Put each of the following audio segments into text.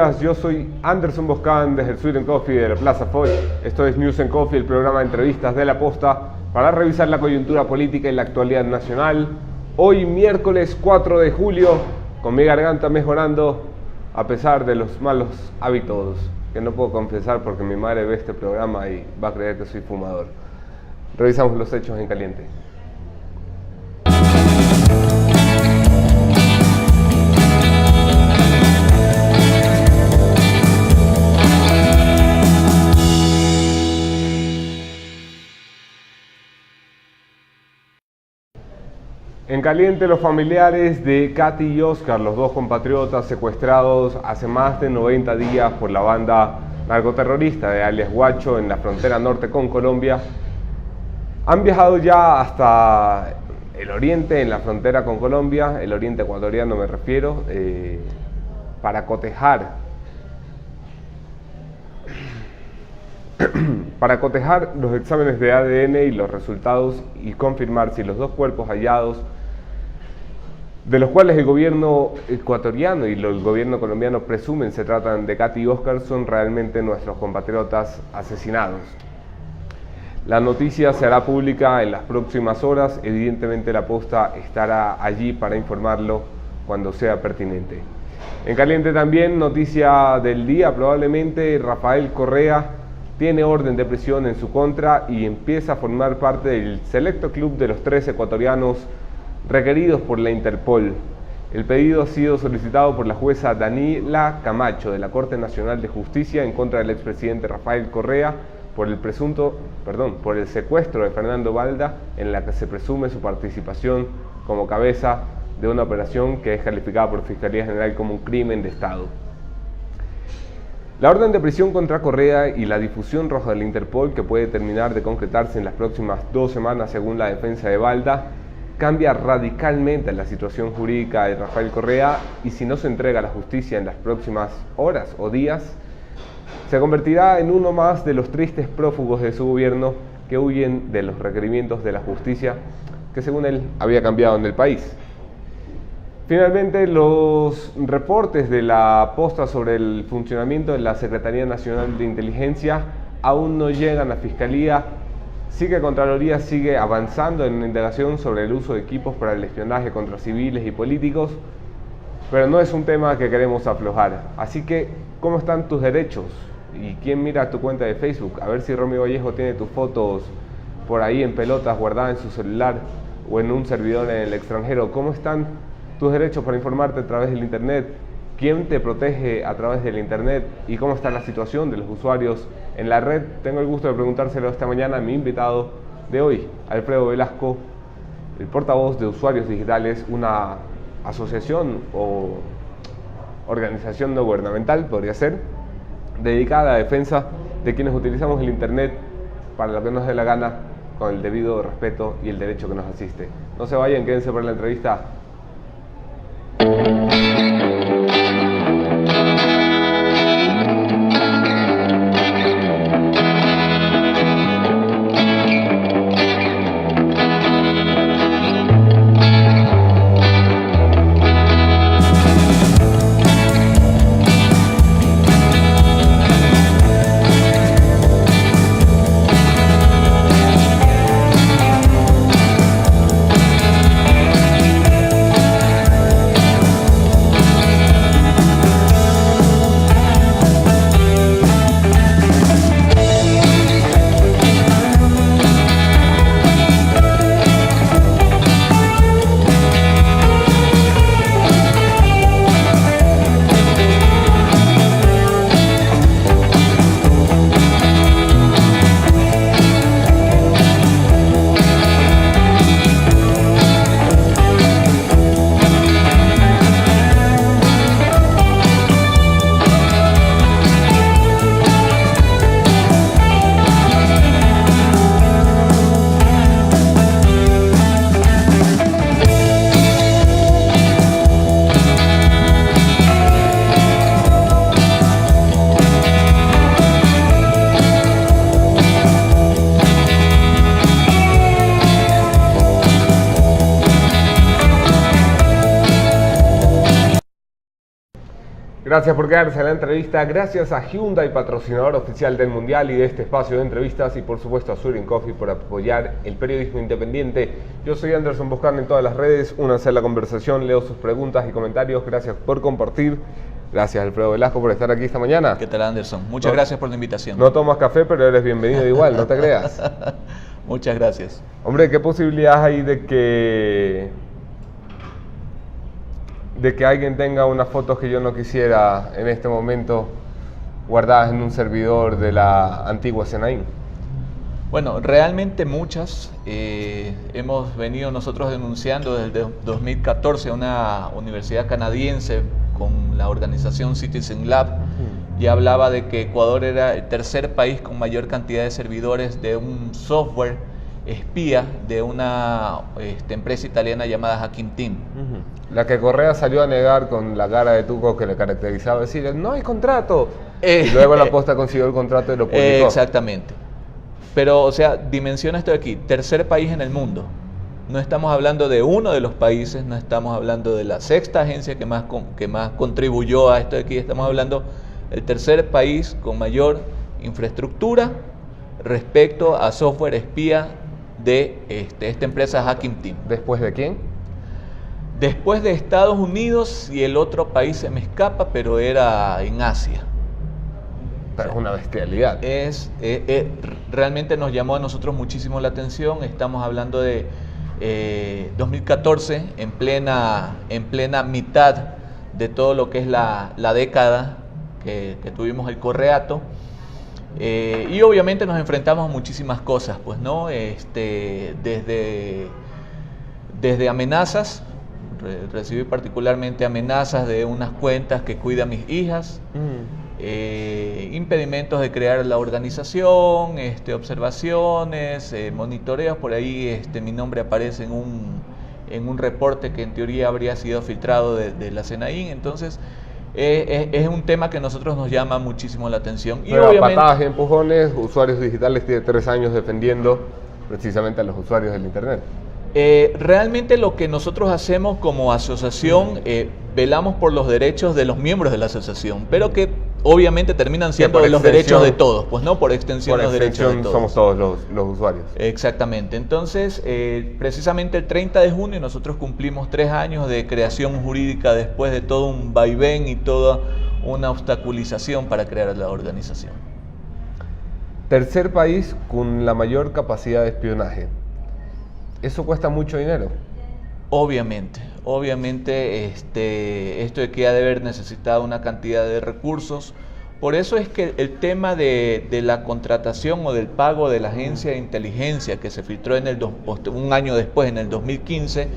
días, yo soy Anderson Boscan desde el Sweet & Coffee de la Plaza Foch. Esto es News & Coffee, el programa de entrevistas de La Posta para revisar la coyuntura política y la actualidad nacional. Hoy miércoles 4 de julio, con mi garganta mejorando a pesar de los malos hábitos que no puedo confesar porque mi madre ve este programa y va a creer que soy fumador. Revisamos los hechos en caliente. En caliente, los familiares de Katy y Oscar, los dos compatriotas secuestrados hace más de 90 días por la banda narcoterrorista de alias Guacho en la frontera norte con Colombia, han viajado ya hasta el oriente, en la frontera con Colombia, el oriente ecuatoriano me refiero, para cotejar los exámenes de ADN y los resultados y confirmar si los dos cuerpos hallados, de los cuales el gobierno ecuatoriano y el gobierno colombiano presumen se tratan de Katy y Oscar, son realmente nuestros compatriotas asesinados. La noticia se hará pública en las próximas horas, evidentemente La Posta estará allí para informarlo cuando sea pertinente. En caliente también, noticia del día, probablemente Rafael Correa tiene orden de prisión en su contra y empieza a formar parte del selecto club de los 3 ecuatorianos requeridos por la Interpol. El pedido ha sido solicitado por la jueza Daniela Camacho de la Corte Nacional de Justicia en contra del expresidente Rafael Correa por el secuestro de Fernando Balda, en la que se presume su participación como cabeza de una operación que es calificada por Fiscalía General como un crimen de Estado. La orden de prisión contra Correa y la difusión roja de la Interpol, que puede terminar de concretarse en las próximas 2 semanas según la defensa de Balda, cambia radicalmente la situación jurídica de Rafael Correa y si no se entrega a la justicia en las próximas horas o días, se convertirá en uno más de los tristes prófugos de su gobierno que huyen de los requerimientos de la justicia que según él había cambiado en el país. Finalmente, los reportes de La Posta sobre el funcionamiento de la Secretaría Nacional de Inteligencia aún no llegan a Fiscalía. Sí que Contraloría sigue avanzando en una indagación sobre el uso de equipos para el espionaje contra civiles y políticos, pero no es un tema que queremos aflojar. Así que, ¿cómo están tus derechos? ¿Y quién mira tu cuenta de Facebook? A ver si Romy Vallejo tiene tus fotos por ahí en pelotas guardadas en su celular o en un servidor en el extranjero. ¿Cómo están tus derechos para informarte a través del Internet? ¿Quién te protege a través del Internet? ¿Y cómo está la situación de los usuarios en la red? Tengo el gusto de preguntárselo esta mañana a mi invitado de hoy, Alfredo Velasco, el portavoz de Usuarios Digitales, una asociación o organización no gubernamental, podría ser, dedicada a la defensa de quienes utilizamos el Internet para lo que nos dé la gana, con el debido respeto y el derecho que nos asiste. No se vayan, quédense para la entrevista. Gracias por quedarse en la entrevista. Gracias a Hyundai, patrocinador oficial del Mundial y de este espacio de entrevistas. Y por supuesto a Surin Coffee por apoyar el periodismo independiente. Yo soy Anderson Boscan en todas las redes. Únanse a la conversación, leo sus preguntas y comentarios. Gracias por compartir. Gracias Alfredo Velasco por estar aquí esta mañana. ¿Qué tal, Anderson? Muchas gracias por la invitación. No tomas café, pero eres bienvenido igual, no te creas. Muchas gracias. Hombre, ¿qué posibilidades hay de que alguien tenga unas fotos que yo no quisiera en este momento guardadas en un servidor de la antigua Senaín? Bueno, realmente muchas. Hemos venido nosotros denunciando desde 2014 a una universidad canadiense con la organización Citizen Lab. Ya hablaba de que Ecuador era el tercer país con mayor cantidad de servidores de un software espía de una empresa italiana llamada Hacking Team. La que Correa salió a negar con la cara de tuco que le caracterizaba, decir, no hay contrato. Y luego la Posta consiguió el contrato y lo publicó. Exactamente. Pero, o sea, dimensiona esto de aquí, tercer país en el mundo. No estamos hablando de uno de los países, no estamos hablando de la sexta agencia que más contribuyó a esto de aquí, estamos hablando del tercer país con mayor infraestructura respecto a software espía de esta empresa Hacking Team. ¿Después de quién? Después de Estados Unidos, y el otro país se me escapa, pero era en Asia. Pero es una bestialidad. Realmente nos llamó a nosotros muchísimo la atención. Estamos hablando de 2014, en plena mitad de todo lo que es la década que tuvimos el correato. Y obviamente nos enfrentamos a muchísimas cosas, pues, ¿no? Desde amenazas. Recibí particularmente amenazas de unas cuentas que cuidan mis hijas, impedimentos de crear la organización, observaciones, monitoreos. Por ahí mi nombre aparece en un reporte que en teoría habría sido filtrado de la Senaín. Entonces es un tema que a nosotros nos llama muchísimo la atención. Y obviamente, patadas y empujones, Usuarios Digitales tiene 3 años defendiendo precisamente a los usuarios del Internet. Realmente lo que nosotros hacemos como asociación, velamos por los derechos de los miembros de la asociación, pero que obviamente terminan siendo de los derechos de todos, pues no, por extensión los derechos de todos. Somos todos los usuarios. Exactamente. Entonces, precisamente el 30 de junio nosotros cumplimos 3 años de creación jurídica después de todo un vaivén y toda una obstaculización para crear la organización. Tercer país con la mayor capacidad de espionaje. ¿Eso cuesta mucho dinero? Obviamente, esto de que ha de haber necesitado una cantidad de recursos. Por eso es que el tema de la contratación o del pago de la agencia de inteligencia que se filtró un año después, en el 2015,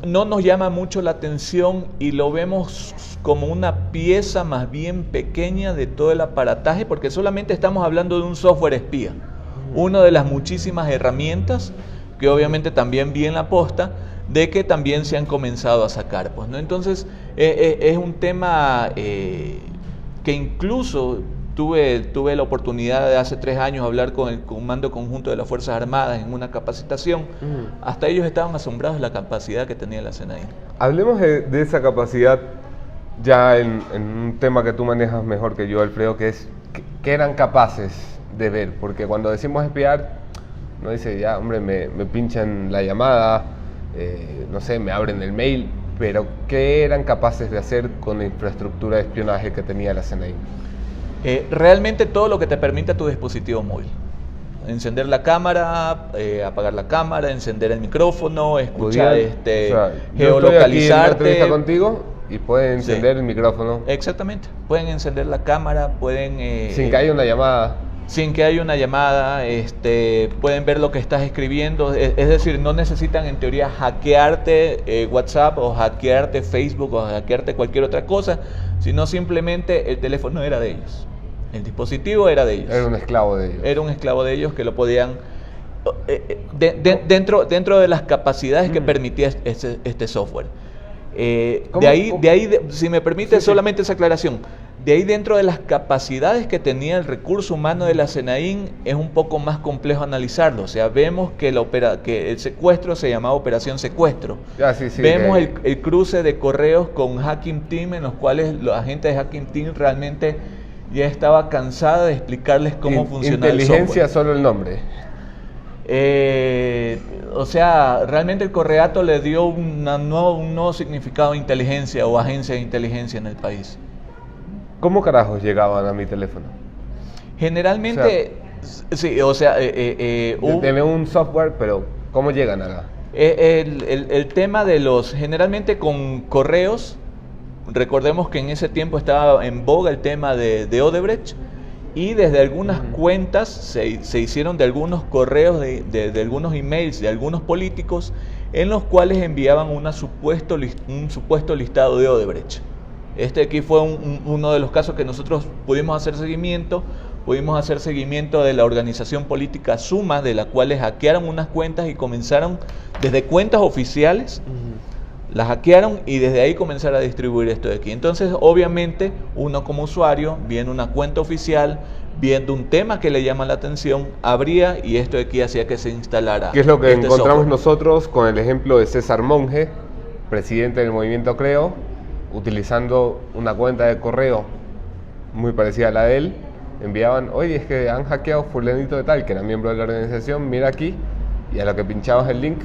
no nos llama mucho la atención y lo vemos como una pieza más bien pequeña de todo el aparataje, porque solamente estamos hablando de un software espía. Una de las muchísimas herramientas que obviamente también vi en la Posta, de que también se han comenzado a sacar, pues, ¿no? Entonces es un tema que incluso tuve la oportunidad de hace 3 años hablar con el Comando Conjunto de las Fuerzas Armadas en una capacitación. Hasta ellos estaban asombrados de la capacidad que tenía la Senaín. Hablemos de esa capacidad ya en un tema que tú manejas mejor que yo, Alfredo, que es ¿qué eran capaces de ver? Porque cuando decimos espiar, uno dice, ya, hombre, me pinchan la llamada, no sé, me abren el mail, pero ¿qué eran capaces de hacer con la infraestructura de espionaje que tenía la Senaín? Realmente todo lo que te permite tu dispositivo móvil. Encender la cámara, apagar la cámara, encender el micrófono, escuchar, geolocalizarte. Yo estoy aquí en una entrevista contigo y pueden encender el micrófono. Exactamente, pueden encender la cámara, pueden... sin que haya una llamada. Sin que haya una llamada, pueden ver lo que estás escribiendo, es decir, no necesitan en teoría hackearte WhatsApp o hackearte Facebook o hackearte cualquier otra cosa, sino simplemente el teléfono era de ellos, el dispositivo era de ellos. Era un esclavo de ellos. Era un esclavo de ellos que lo podían, dentro de las capacidades que permitía este software. De ahí, si me permite solamente esa aclaración, De ahí, dentro de las capacidades que tenía el recurso humano de la SENAIN, es un poco más complejo analizarlo. O sea, vemos que el secuestro se llamaba Operación Secuestro. Vemos el cruce de correos con Hacking Team, en los cuales los agentes de Hacking Team realmente ya estaba cansada de explicarles cómo funcionaba el software. Inteligencia, solo el nombre. O sea, realmente el correato le dio un nuevo significado de inteligencia o agencia de inteligencia en el país. ¿Cómo carajos llegaban a mi teléfono? Generalmente, Deme un software, pero ¿cómo llegan acá? El tema de generalmente con correos, recordemos que en ese tiempo estaba en boga el tema de Odebrecht, y desde algunas cuentas se hicieron de algunos correos, de algunos emails de algunos políticos, en los cuales enviaban un supuesto listado de Odebrecht. Este aquí fue uno de los casos que nosotros pudimos hacer seguimiento de la organización política Suma, de la cual hackearon unas cuentas y comenzaron desde cuentas oficiales, las hackearon y desde ahí comenzaron a distribuir esto de aquí. Entonces, obviamente, uno como usuario, viendo una cuenta oficial, viendo un tema que le llama la atención, abría y esto de aquí hacía que se instalara. ¿Qué es lo que encontramos nosotros con el ejemplo de César Monge, presidente del movimiento Creo, utilizando una cuenta de correo muy parecida a la de él? Enviaban, oye, es que han hackeado fulanito de tal, que era miembro de la organización, mira aquí, y a lo que pinchabas el link,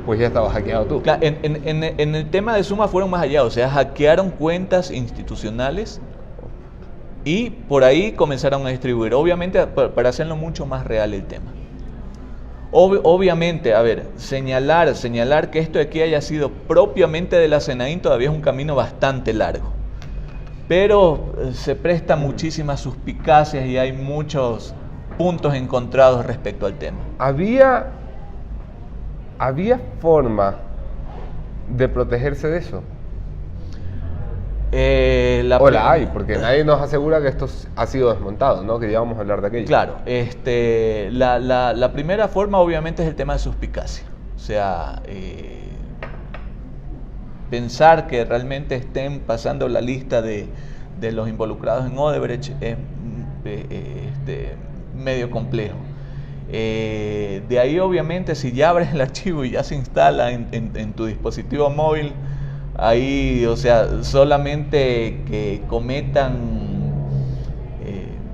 pues ya estaba hackeado tú. Claro, en el tema de Suma fueron más allá, o sea, hackearon cuentas institucionales y por ahí comenzaron a distribuir, obviamente para hacerlo mucho más real el tema. Obviamente, a ver, señalar que esto de aquí haya sido propiamente de la SENAIN todavía es un camino bastante largo, pero se presta muchísimas suspicacias y hay muchos puntos encontrados respecto al tema. ¿Había forma de protegerse de eso? La hay, porque nadie nos asegura que esto ha sido desmontado, ¿no? Que ya vamos a hablar de aquello. Claro, la primera forma obviamente es el tema de suspicacia. O sea, pensar que realmente estén pasando la lista de los involucrados en Odebrecht es medio complejo. De ahí obviamente, si ya abres el archivo y ya se instala en tu dispositivo móvil, ahí, o sea, solamente que cometan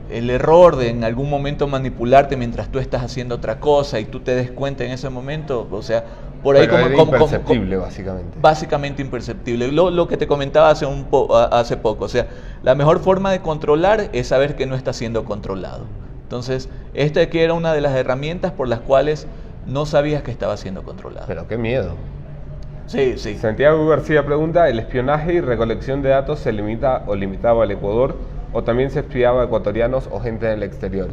el error de en algún momento manipularte mientras tú estás haciendo otra cosa y tú te des cuenta en ese momento, o sea, por ahí como imperceptible, básicamente. Básicamente imperceptible. Lo que te comentaba hace poco, o sea, la mejor forma de controlar es saber que no está siendo controlado. Entonces, esta aquí era una de las herramientas por las cuales no sabías que estaba siendo controlado. Pero qué miedo. Sí. Santiago García pregunta, ¿el espionaje y recolección de datos se limita o limitaba al Ecuador o también se espiaba a ecuatorianos o gente del exterior?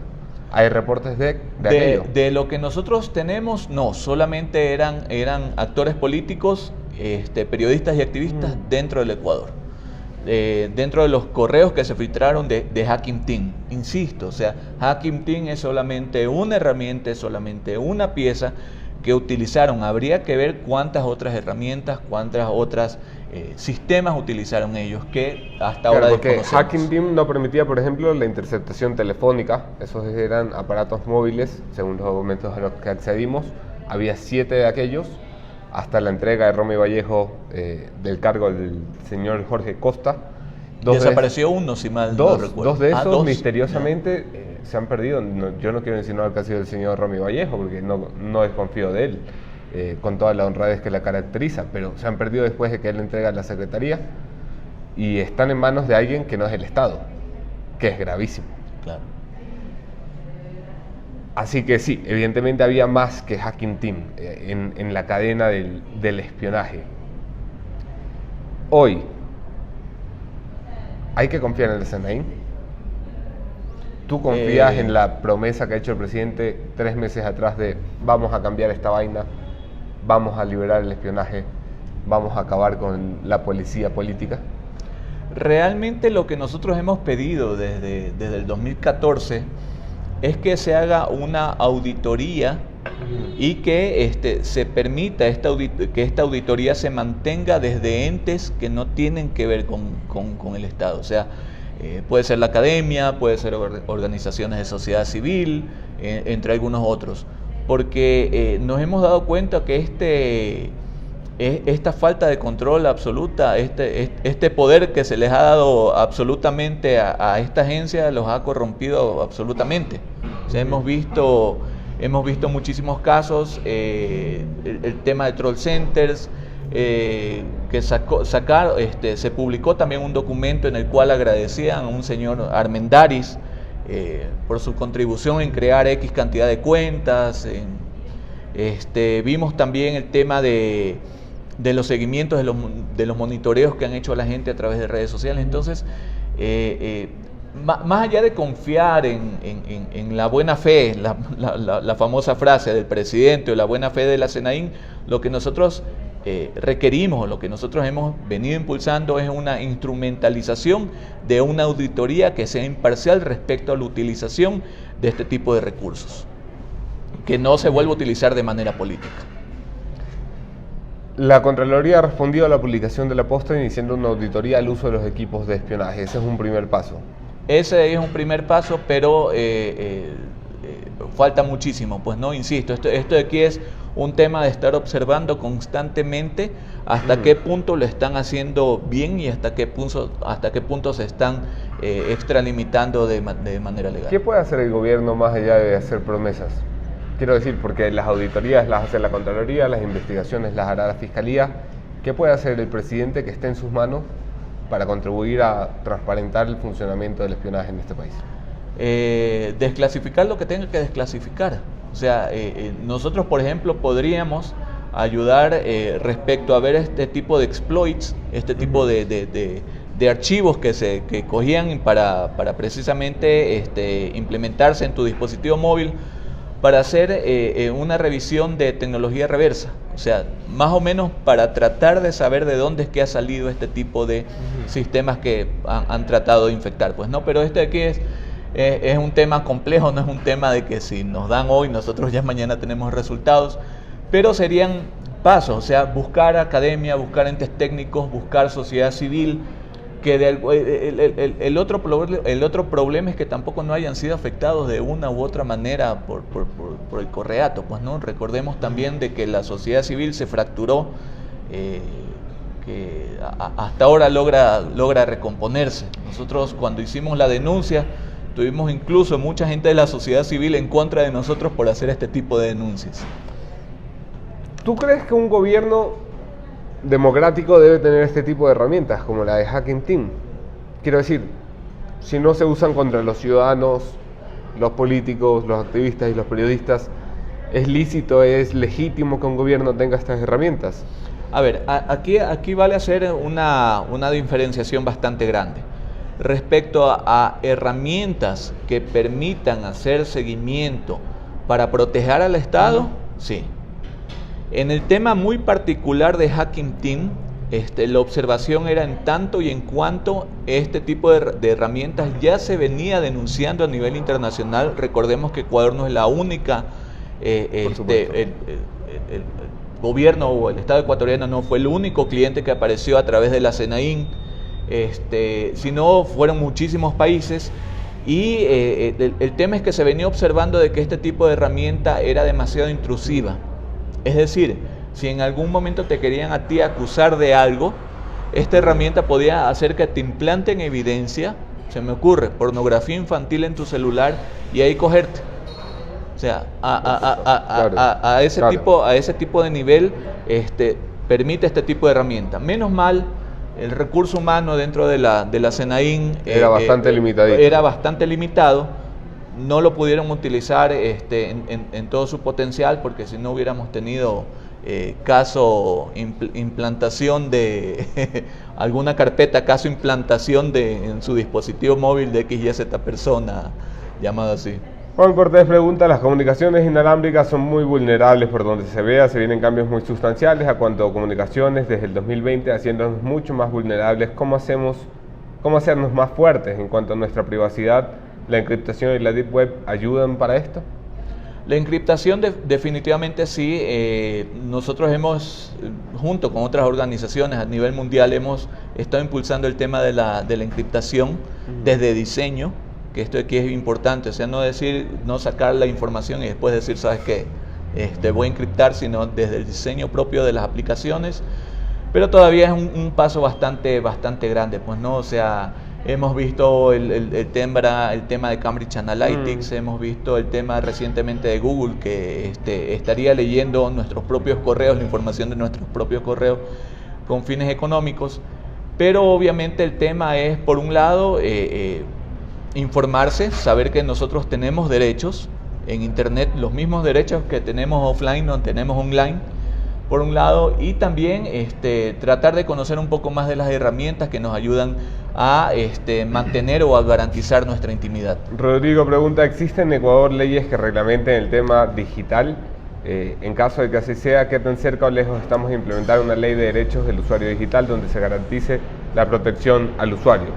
¿Hay reportes de aquello? De lo que nosotros tenemos, no, solamente eran actores políticos, periodistas y activistas dentro del Ecuador. Dentro de los correos que se filtraron de Hacking Team. Insisto, o sea, Hacking Team es solamente una herramienta, es solamente una pieza que utilizaron. Habría que ver cuántas otras herramientas, cuántas otras sistemas utilizaron ellos que hasta ahora desconocemos. Hacking Team no permitía, por ejemplo, la interceptación telefónica. Esos eran aparatos móviles, según los documentos a los que accedimos. Había 7 de aquellos, hasta la entrega de Romy Vallejo del cargo del señor Jorge Costa. Desapareció uno, si mal no recuerdo. Dos de esos misteriosamente se han perdido. Yo no quiero insinuar que ha sido el señor Romy Vallejo, porque no desconfío de él, con toda la honradez que la caracteriza, pero se han perdido después de que él entrega a la Secretaría y están en manos de alguien que no es el Estado, que es gravísimo. Claro. Así que sí, evidentemente había más que Hacking Team en la cadena del espionaje. Hoy, ¿hay que confiar en el SENAIN? ¿Tú confías en la promesa que ha hecho el presidente 3 meses atrás de vamos a cambiar esta vaina, vamos a liberar el espionaje, vamos a acabar con la policía política? Realmente lo que nosotros hemos pedido desde el 2014 es que se haga una auditoría y que se permita que esta auditoría se mantenga desde entes que no tienen que ver con el Estado. O sea, Puede ser la academia, puede ser organizaciones de sociedad civil, entre algunos otros. Porque nos hemos dado cuenta que esta falta de control absoluta, este poder que se les ha dado absolutamente a esta agencia, los ha corrompido absolutamente. O sea, hemos visto muchísimos casos, el tema de troll centers, que se publicó también un documento en el cual agradecían a un señor Armendáriz por su contribución en crear X cantidad de cuentas. Vimos también el tema de los seguimientos, de los monitoreos que han hecho a la gente a través de redes sociales. Entonces, más allá de confiar en la buena fe, la famosa frase del presidente o la buena fe de la SENAIN, lo que nosotros requerimos, lo que nosotros hemos venido impulsando es una instrumentalización de una auditoría que sea imparcial respecto a la utilización de este tipo de recursos, que no se vuelva a utilizar de manera política. La Contraloría ha respondido a la publicación de la posta iniciando una auditoría al uso de los equipos de espionaje. Ese es un primer paso. Ese es un primer paso, pero falta muchísimo. Pues no, insisto, esto de aquí es un tema de estar observando constantemente hasta qué punto lo están haciendo bien y hasta qué punto se están extralimitando de manera legal. ¿Qué puede hacer el gobierno más allá de hacer promesas? Quiero decir, porque las auditorías las hace la Contraloría, las investigaciones las hará la Fiscalía. ¿Qué puede hacer el presidente que esté en sus manos para contribuir a transparentar el funcionamiento del espionaje en este país? Desclasificar lo que tenga que desclasificar. O sea, nosotros, por ejemplo, podríamos ayudar respecto a ver este tipo de exploits, este tipo de archivos que cogían para precisamente implementarse en tu dispositivo móvil, para hacer una revisión de tecnología reversa. O sea, más o menos para tratar de saber de dónde es que ha salido este tipo de sistemas que han tratado de infectar. Pues no, pero este aquí es un tema complejo, no es un tema de que si nos dan hoy, nosotros ya mañana tenemos resultados, pero serían pasos, o sea, buscar academia, buscar entes técnicos, buscar sociedad civil, que el otro problema es que tampoco no hayan sido afectados de una u otra manera por el correato. Pues no, recordemos también de que la sociedad civil se fracturó, que hasta ahora logra recomponerse. Nosotros cuando hicimos la denuncia tuvimos incluso mucha gente de la sociedad civil en contra de nosotros por hacer este tipo de denuncias. ¿Tú crees que un gobierno democrático debe tener este tipo de herramientas como la de Hacking Team? Quiero decir, si no se usan contra los ciudadanos, los políticos, los activistas y los periodistas, ¿es lícito, es legítimo que un gobierno tenga estas herramientas? A ver, aquí vale hacer una diferenciación bastante grande. Respecto a herramientas que permitan hacer seguimiento para proteger al Estado, sí. En el tema muy particular de Hacking Team, la observación era en tanto y en cuanto este tipo de herramientas ya se venía denunciando a nivel internacional. Recordemos que Ecuador no es la única, el gobierno o el Estado ecuatoriano no fue el único cliente que apareció a través de la SENAIN, sino fueron muchísimos países. Y el tema es que se venía observando de que este tipo de herramienta era demasiado intrusiva. Es decir, si en algún momento te querían a ti acusar de algo, esta herramienta podía hacer que te implanten evidencia, se me ocurre, pornografía infantil en tu celular y ahí cogerte. O sea, a ese tipo de nivel permite este tipo de herramienta. Menos mal, el recurso humano dentro de la SENAIN era bastante limitadito. Era bastante limitado. No lo pudieron utilizar en todo su potencial, porque si no hubiéramos tenido implantación de alguna carpeta, caso implantación en su dispositivo móvil de X y Z persona, llamado así. Juan Cortés pregunta: las comunicaciones inalámbricas son muy vulnerables por donde se vea, se vienen cambios muy sustanciales a cuanto a comunicaciones desde el 2020, haciéndonos mucho más vulnerables. ¿Cómo hacernos más fuertes en cuanto a nuestra privacidad? ¿La encriptación y la Deep Web ayudan para esto? La encriptación definitivamente sí. Nosotros hemos, junto con otras organizaciones a nivel mundial, hemos estado impulsando el tema de la encriptación desde diseño, que esto aquí es importante, o sea, no sacar la información y después decir, ¿sabes qué? Voy a encriptar, sino desde el diseño propio de las aplicaciones, pero todavía es un paso bastante grande, pues, ¿no? O sea, hemos visto el tema de Cambridge Analytics, hemos visto el tema recientemente de Google, que estaría leyendo nuestros propios correos, la información de nuestros propios correos con fines económicos, pero obviamente el tema es, por un lado, informarse, saber que nosotros tenemos derechos en Internet, los mismos derechos que tenemos offline, no tenemos online, por un lado, y también tratar de conocer un poco más de las herramientas que nos ayudan a mantener o a garantizar nuestra intimidad. Rodrigo pregunta, ¿existen en Ecuador leyes que reglamenten el tema digital? En caso de que así sea, ¿qué tan cerca o lejos estamos de implementar una ley de derechos del usuario digital donde se garantice la protección al usuario?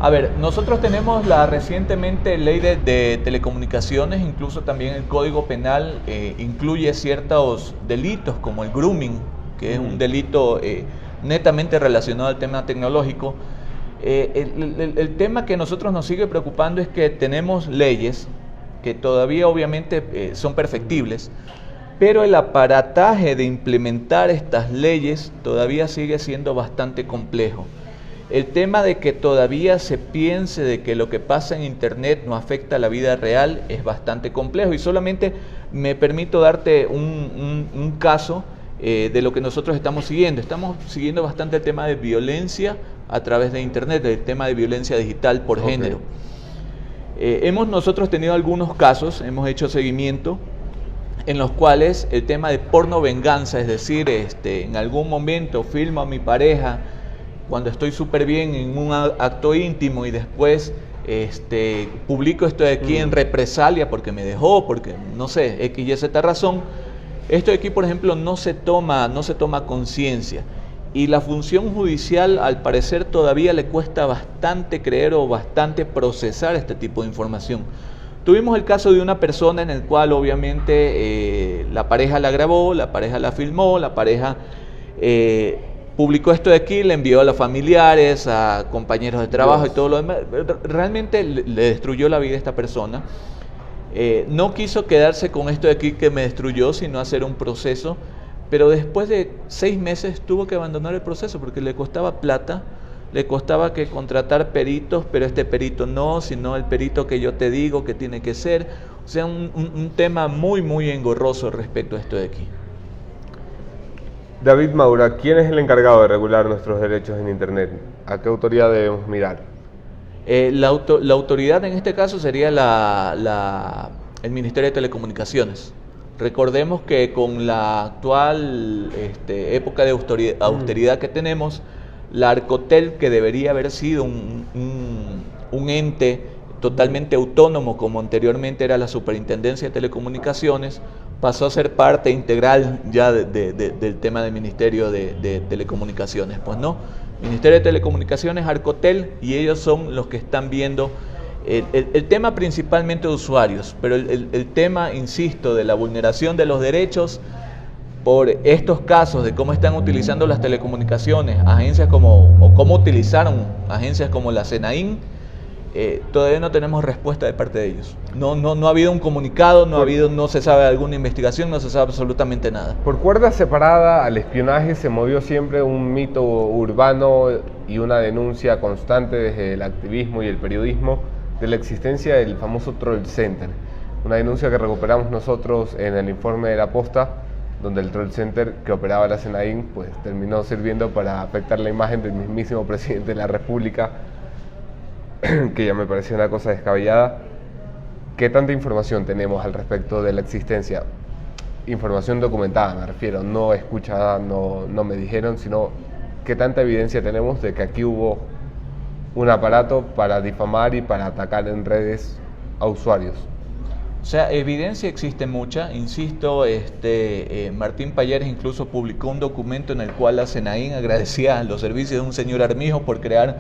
A ver, nosotros tenemos la recientemente ley de telecomunicaciones, incluso también el Código Penal incluye ciertos delitos como el grooming, que es un delito netamente relacionado al tema tecnológico. El tema que a nosotros nos sigue preocupando es que tenemos leyes que todavía obviamente son perfectibles, pero el aparataje de implementar estas leyes todavía sigue siendo bastante complejo. El tema de que todavía se piense de que lo que pasa en Internet no afecta a la vida real es bastante complejo, y solamente me permito darte un caso de lo que nosotros estamos siguiendo. Estamos siguiendo bastante el tema de violencia a través de Internet, el tema de violencia digital por género. Hemos nosotros tenido algunos casos, hemos hecho seguimiento en los cuales el tema de porno venganza, es decir, en algún momento filmo a mi pareja cuando estoy súper bien en un acto íntimo y después publico esto de aquí en represalia porque me dejó, porque no sé, X y Z razón. Esto de aquí, por ejemplo, no se toma conciencia, y la función judicial al parecer todavía le cuesta bastante creer o bastante procesar este tipo de información. Tuvimos el caso de una persona en el cual obviamente la pareja la grabó, la pareja la filmó, la pareja publicó esto de aquí, le envió a los familiares, a compañeros de trabajo y todo lo demás. Realmente le destruyó la vida a esta persona. No quiso quedarse con esto de aquí que me destruyó, sino hacer un proceso, pero después de 6 meses tuvo que abandonar el proceso porque le costaba plata, le costaba que contratar peritos, pero este perito no, sino el perito que yo te digo que tiene que ser. O sea, un tema muy engorroso respecto a esto de aquí. David Maura, ¿quién es el encargado de regular nuestros derechos en Internet? ¿A qué autoridad debemos mirar? La autoridad en este caso sería el Ministerio de Telecomunicaciones. Recordemos que con la actual época de austeridad que tenemos, la Arcotel, que debería haber sido un ente totalmente autónomo como anteriormente era la Superintendencia de Telecomunicaciones, pasó a ser parte integral ya del tema del Ministerio de Telecomunicaciones. Pues no, Ministerio de Telecomunicaciones, Arcotel, y ellos son los que están viendo el tema principalmente de usuarios, pero el tema, insisto, de la vulneración de los derechos por estos casos de cómo están utilizando las telecomunicaciones, cómo utilizaron agencias como la SENAIN, todavía no tenemos respuesta de parte de ellos. No ha habido un comunicado, no se sabe de alguna investigación, no se sabe absolutamente nada. Por cuerda separada al espionaje se movió siempre un mito urbano y una denuncia constante desde el activismo y el periodismo de la existencia del famoso Troll Center. Una denuncia que recuperamos nosotros en el informe de La Posta, donde el Troll Center que operaba la SENAIN pues terminó sirviendo para afectar la imagen del mismísimo presidente de la República, que ya me pareció una cosa descabellada. ¿Qué tanta información tenemos al respecto de la existencia? Información documentada, me refiero, no escuchada, no me dijeron, sino qué tanta evidencia tenemos de que aquí hubo un aparato para difamar y para atacar en redes a usuarios. O sea, evidencia existe mucha, insisto, Martín Payeres incluso publicó un documento en el cual la SENAIN agradecía los servicios de un señor Armijo por crear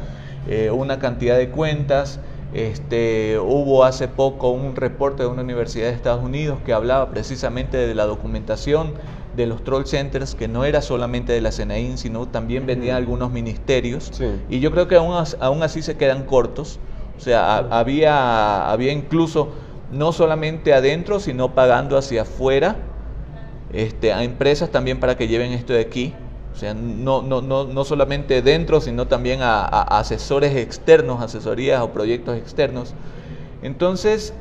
una cantidad de cuentas. Hubo hace poco un reporte de una universidad de Estados Unidos que hablaba precisamente de la documentación de los troll centers, que no era solamente de la CNAIN, sino también venía de algunos ministerios. Sí. Y yo creo que aún así se quedan cortos. O sea, había incluso, no solamente adentro, sino pagando hacia afuera a empresas también para que lleven esto de aquí. O sea, no solamente dentro, sino también a asesores externos, asesorías o proyectos externos. Entonces,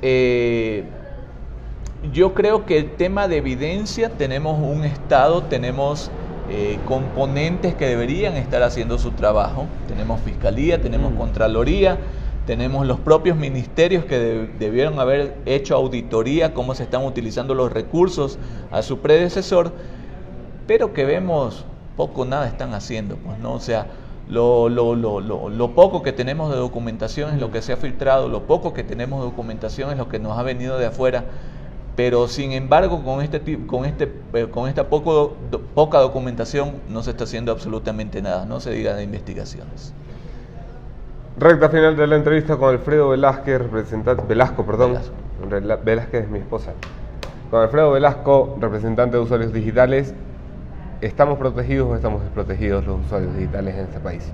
yo creo que el tema de evidencia, tenemos un Estado, tenemos componentes que deberían estar haciendo su trabajo. Tenemos Fiscalía, tenemos Contraloría, tenemos los propios ministerios que debieron haber hecho auditoría, cómo se están utilizando los recursos a su predecesor, pero que vemos poco o nada están haciendo, pues, ¿no? O sea, lo poco que tenemos de documentación es lo que se ha filtrado, lo poco que tenemos de documentación es lo que nos ha venido de afuera, pero sin embargo con esta poca documentación no se está haciendo absolutamente nada, no se diga de investigaciones. Recta final de la entrevista con Alfredo Velázquez, Velázquez es mi esposa. Con Alfredo Velasco, representante de usuarios digitales. ¿Estamos protegidos o estamos desprotegidos los usuarios digitales en este país?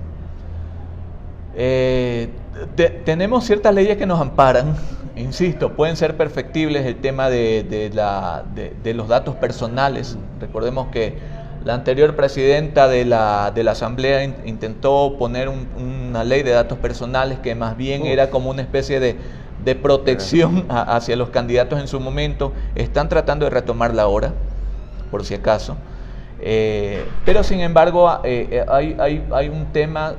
Tenemos ciertas leyes que nos amparan, insisto, pueden ser perfectibles el tema de los datos personales. Recordemos que la anterior presidenta de la Asamblea intentó poner una ley de datos personales que más bien era como una especie de protección hacia los candidatos en su momento. Están tratando de retomarla ahora, por si acaso. Pero sin embargo hay un tema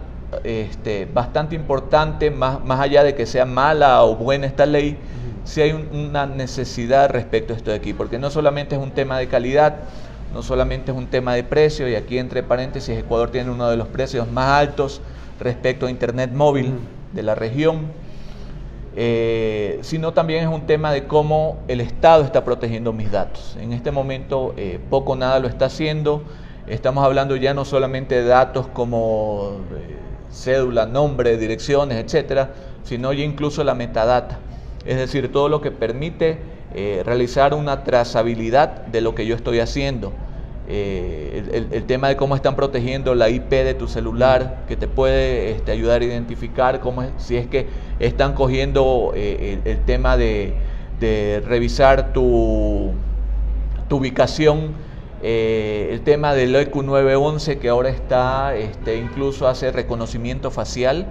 bastante importante, más allá de que sea mala o buena esta ley, sí hay una necesidad respecto a esto de aquí, porque no solamente es un tema de calidad, no solamente es un tema de precio, y aquí entre paréntesis Ecuador tiene uno de los precios más altos respecto a internet móvil de la región, sino también es un tema de cómo el Estado está protegiendo mis datos. En este momento poco o nada lo está haciendo. Estamos hablando ya no solamente de datos como cédula, nombre, direcciones, etcétera, sino ya incluso la metadata, es decir, todo lo que permite realizar una trazabilidad de lo que yo estoy haciendo. El tema de cómo están protegiendo la IP de tu celular, que te puede ayudar a identificar si es que están cogiendo el tema de revisar tu ubicación, el tema del EQ911 que ahora está, incluso hace reconocimiento facial.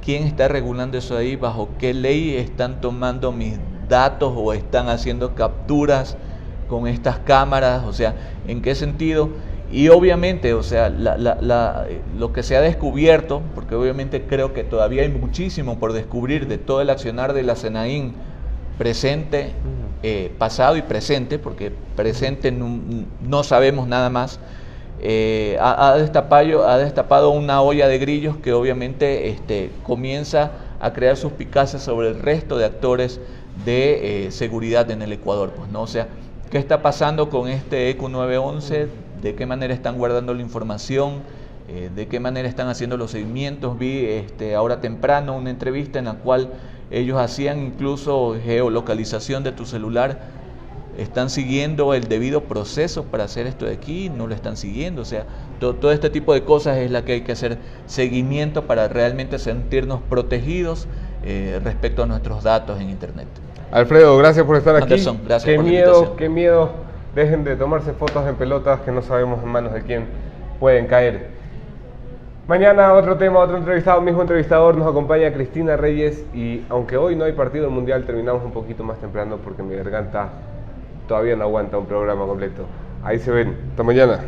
¿Quién está regulando eso ahí? ¿Bajo qué ley están tomando mis datos o están haciendo capturas con estas cámaras? O sea, ¿en qué sentido? Y obviamente, o sea, lo que se ha descubierto, porque obviamente creo que todavía hay muchísimo por descubrir de todo el accionar de la CNAIN, presente, pasado y presente, porque presente no sabemos nada más. Ha destapado una olla de grillos que obviamente comienza a crear suspicacias sobre el resto de actores de seguridad en el Ecuador, pues, ¿no? O sea, ¿qué está pasando con este EQ911? ¿De qué manera están guardando la información? ¿De qué manera están haciendo los seguimientos? Vi ahora temprano una entrevista en la cual ellos hacían incluso geolocalización de tu celular. ¿Están siguiendo el debido proceso para hacer esto de aquí? ¿No lo están siguiendo? O sea, todo este tipo de cosas es la que hay que hacer seguimiento para realmente sentirnos protegidos respecto a nuestros datos en Internet. Alfredo, gracias por estar aquí. Anderson, gracias por la invitación. Qué miedo. Dejen de tomarse fotos en pelotas que no sabemos en manos de quién pueden caer. Mañana otro tema, otro entrevistado, mismo entrevistador, nos acompaña Cristina Reyes, y aunque hoy no hay partido del Mundial, terminamos un poquito más temprano porque mi garganta todavía no aguanta un programa completo. Ahí se ven. Hasta mañana.